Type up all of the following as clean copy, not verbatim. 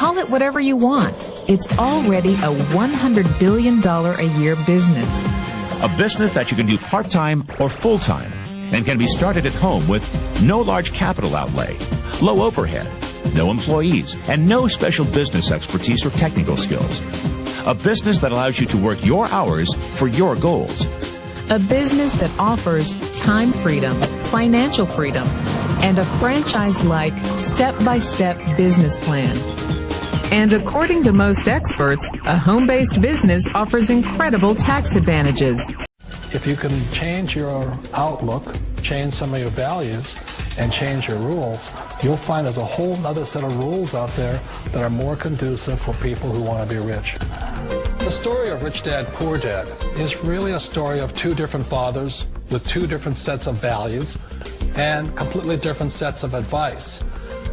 Call it whatever you want. It's already a $100 billion a year business. A business that you can do part-time or full-time and can be started at home with no large capital outlay, low overhead, no employees, and no special business expertise or technical skills. A business that allows you to work your hours for your goals. A business that offers time freedom, financial freedom, and a franchise-like, step-by-step business plan. And according to most experts, a home-based business offers incredible tax advantages. If you can change your outlook, change some of your values, and change your rules, you'll find there's a whole other set of rules out there that are more conducive for people who want to be rich. The story of Rich Dad, Poor Dad is really a story of two different fathers with two different sets of values and completely different sets of advice.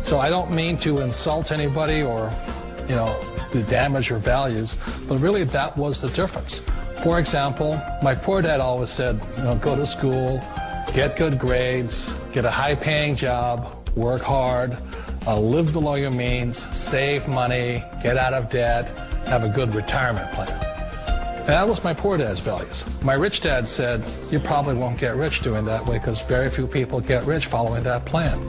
So I don't mean to insult anybody or, to damage your values, but really that was the difference. For example, my poor dad always said, go to school, get good grades, get a high-paying job, work hard, live below your means, save money, get out of debt, have a good retirement plan. And that was my poor dad's values. My rich dad said, you probably won't get rich doing that way because very few people get rich following that plan.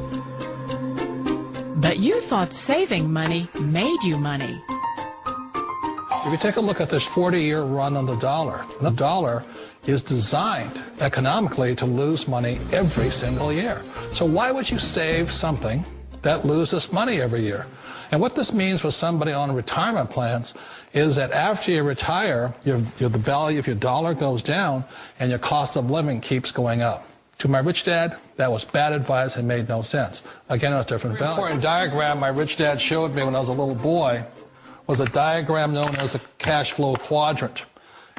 But you thought saving money made you money. If you take a look at this 40-year run on the dollar is designed economically to lose money every single year. So why would you save something that loses money every year? And what this means for somebody on retirement plans is that after you retire, the value of your dollar goes down and your cost of living keeps going up. To my rich dad, that was bad advice and made no sense. Again, it was different value. The important diagram my rich dad showed me when I was a little boy was a diagram known as a cash flow quadrant.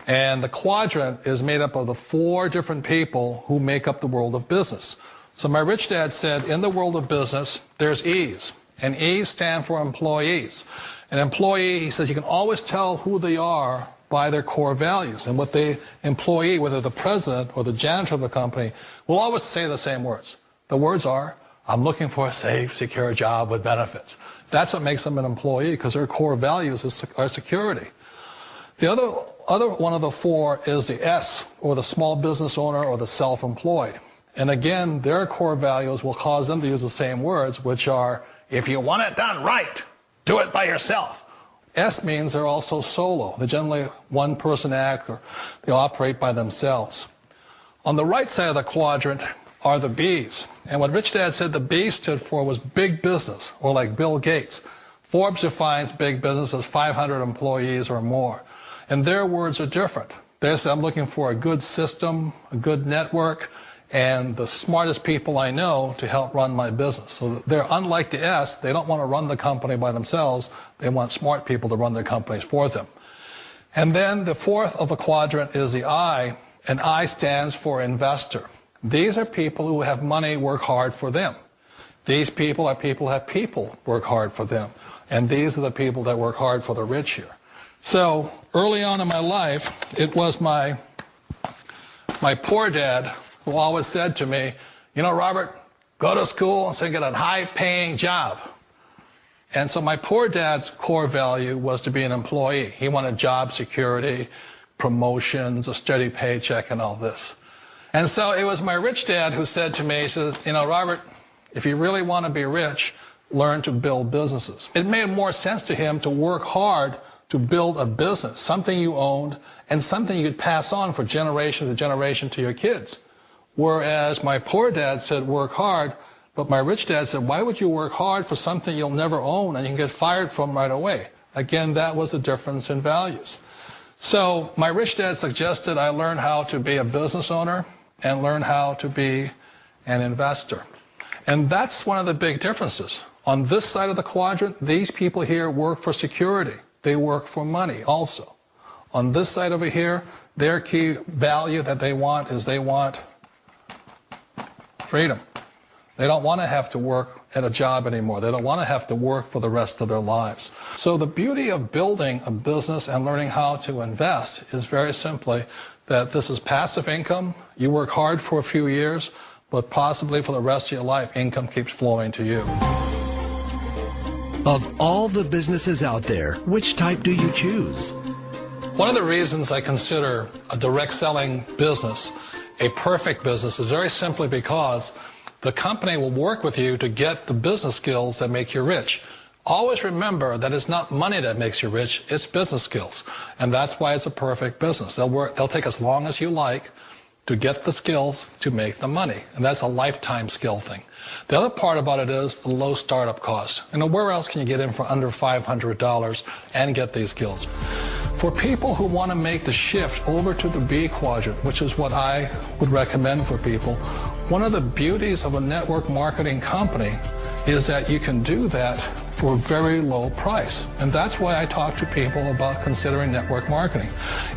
And the quadrant is made up of the 4 different people who make up the world of business. So my rich dad said, in the world of business, there's E's. And E's stand for employees. An employee, he says, you can always tell who they are by their core values. And what the employee, whether the president or the janitor of the company, will always say the same words. The words are, I'm looking for a safe, secure job with benefits. That's what makes them an employee, because their core values are security. The other one of the 4 is the S, or the small business owner or the self-employed. And again, their core values will cause them to use the same words, which are, if you want it done right, do it by yourself. S means they're also solo. They're generally one-person act, or they operate by themselves. On the right side of the quadrant are the B's. And what Rich Dad said the B stood for was big business, or like Bill Gates. Forbes defines big business as 500 employees or more. And their words are different. They say, I'm looking for a good system, a good network, and the smartest people I know to help run my business. So they're unlike the S. They don't want to run the company by themselves. They want smart people to run their companies for them. And then the 4th of the quadrant is the I, and I stands for investor. These are people who have money work hard for them. These people are people who have people work hard for them. And these are the people that work hard for the rich here. So early on in my life, it was my poor dad who always said to me, Robert, go to school and so get a high-paying job. And so my poor dad's core value was to be an employee. He wanted job security, promotions, a steady paycheck, and all this. And so it was my rich dad who said to me, he says, Robert, if you really want to be rich, learn to build businesses. It made more sense to him to work hard to build a business, something you owned, and something you could pass on for generation to generation to your kids. Whereas my poor dad said work hard, but my rich dad said, why would you work hard for something you'll never own and you can get fired from right away? Again, that was the difference in values. So my rich dad suggested I learn how to be a business owner and learn how to be an investor. And that's one of the big differences. On this side of the quadrant, these people here work for security. They work for money also. On this side over here, their key value that they want is they want freedom. They don't want to have to work at a job anymore. They don't want to have to work for the rest of their lives. So the beauty of building a business and learning how to invest is very simply that this is passive income. You work hard for a few years, but possibly for the rest of your life, income keeps flowing to you. Of all the businesses out there, which type do you choose? One of the reasons I consider a direct selling business a perfect business is very simply because the company will work with you to get the business skills that make you rich. Always remember that it's not money that makes you rich, it's business skills. And that's why it's a perfect business. They'll take as long as you like to get the skills to make the money. And that's a lifetime skill thing. The other part about it is the low startup cost. Where else can you get in for under $500 and get these skills? For people who want to make the shift over to the B quadrant, which is what I would recommend for people, one of the beauties of a network marketing company is that you can do that for a very low price. And that's why I talk to people about considering network marketing.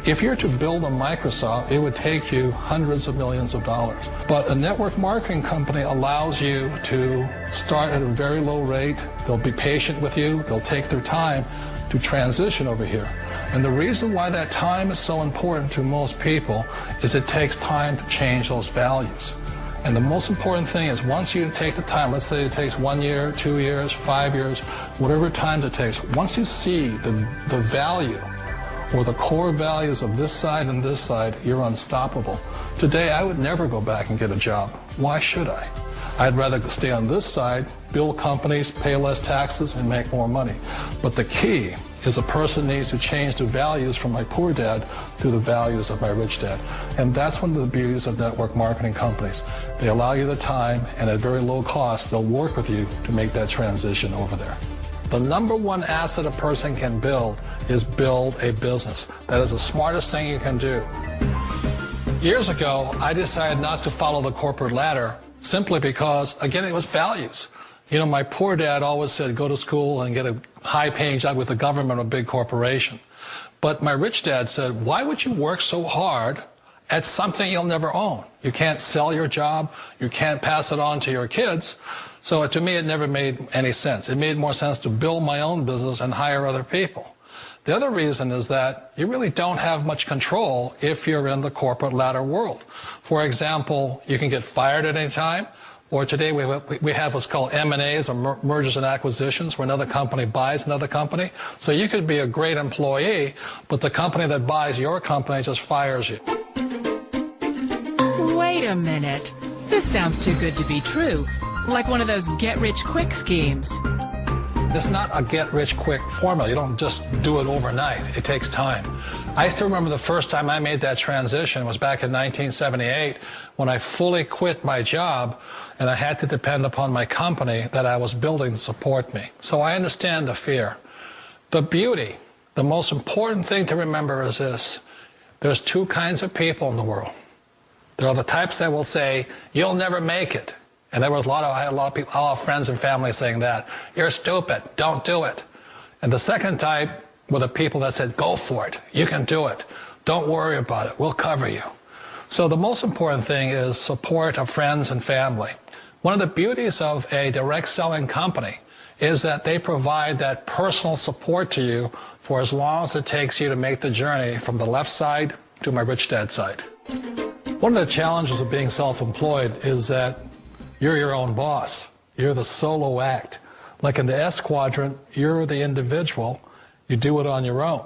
If you're to build a Microsoft, it would take you hundreds of millions of dollars. But a network marketing company allows you to start at a very low rate. They'll be patient with you. They'll take their time to transition over here. And the reason why that time is so important to most people is it takes time to change those values. And the most important thing is once you take the time, let's say it takes 1 year, 2 years, 5 years, whatever time it takes, once you see the value or the core values of this side and this side, you're unstoppable. Today, I would never go back and get a job. Why should I? I'd rather stay on this side, build companies, pay less taxes, and make more money. But the key is a person needs to change the values from my poor dad to the values of my rich dad. And that's one of the beauties of network marketing companies. They allow you the time, and at very low cost, they'll work with you to make that transition over there. The number one asset a person can build is build a business. That is the smartest thing you can do. Years ago, I decided not to follow the corporate ladder simply because, again, it was values. My poor dad always said, go to school and get a high-paying job with the government or a big corporation. But my rich dad said, why would you work so hard at something you'll never own? You can't sell your job. You can't pass it on to your kids. So to me, it never made any sense. It made more sense to build my own business and hire other people. The other reason is that you really don't have much control if you're in the corporate ladder world. For example, you can get fired at any time. Or today we have what's called M&As, or mergers and acquisitions, where another company buys another company. So you could be a great employee, but the company that buys your company just fires you. Wait a minute. This sounds too good to be true. Like one of those get-rich-quick schemes. It's not a get-rich-quick formula. You don't just do it overnight. It takes time. I still remember the first time I made that transition was back in 1978 when I fully quit my job and I had to depend upon my company that I was building to support me. So I understand the fear. The beauty, the most important thing to remember is this. There's two kinds of people in the world. There are the types that will say, you'll never make it. And I had a lot of people, a lot of friends and family saying that. You're stupid. Don't do it. And the second type were the people that said, go for it. You can do it. Don't worry about it. We'll cover you. So the most important thing is support of friends and family. One of the beauties of a direct selling company is that they provide that personal support to you for as long as it takes you to make the journey from the left side to my rich dad side. One of the challenges of being self-employed is that you're your own boss. You're the solo act. Like in the S quadrant, you're the individual. You do it on your own.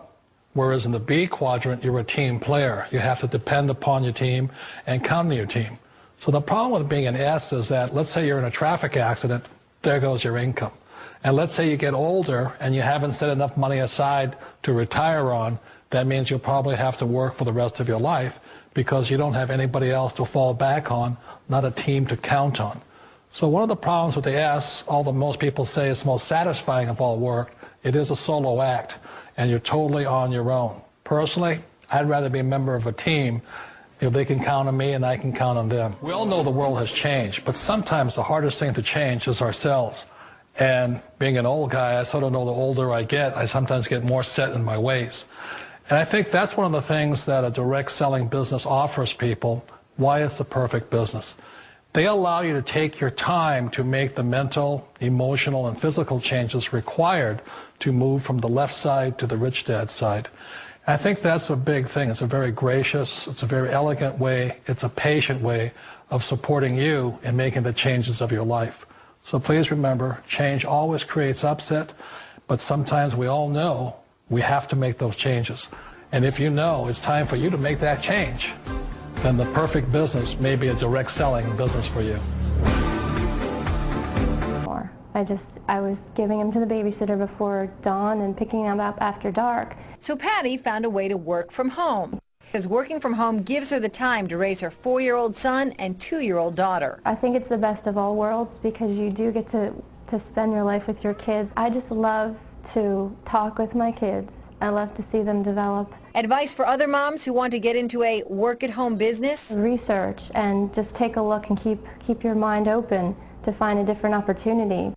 Whereas in the B quadrant, you're a team player. You have to depend upon your team and count on your team. So the problem with being an S is that, let's say you're in a traffic accident, there goes your income. And let's say you get older and you haven't set enough money aside to retire on, that means you'll probably have to work for the rest of your life because you don't have anybody else to fall back on, not a team to count on. So one of the problems with the S, although most people say it's most satisfying of all work, it is a solo act, and you're totally on your own. Personally, I'd rather be a member of a team if they can count on me and I can count on them. We all know the world has changed, but sometimes the hardest thing to change is ourselves. And being an old guy, I sort of know the older I get, I sometimes get more set in my ways. And I think that's one of the things that a direct selling business offers people, why it's the perfect business. They allow you to take your time to make the mental, emotional, and physical changes required to move from the left side to the rich dad side. I think that's a big thing. It's a very gracious, it's a very elegant way, it's a patient way of supporting you in making the changes of your life. So please remember, change always creates upset, but sometimes we all know we have to make those changes. And if you know it's time for you to make that change, then the perfect business may be a direct selling business for you. I was giving him to the babysitter before dawn and picking him up after dark. So Patty found a way to work from home, because working from home gives her the time to raise her 4-year-old son and 2-year-old daughter. I think it's the best of all worlds because you do get to spend your life with your kids. I just love to talk with my kids. I love to see them develop. Advice for other moms who want to get into a work-at-home business? Research and just take a look and keep your mind open to find a different opportunity.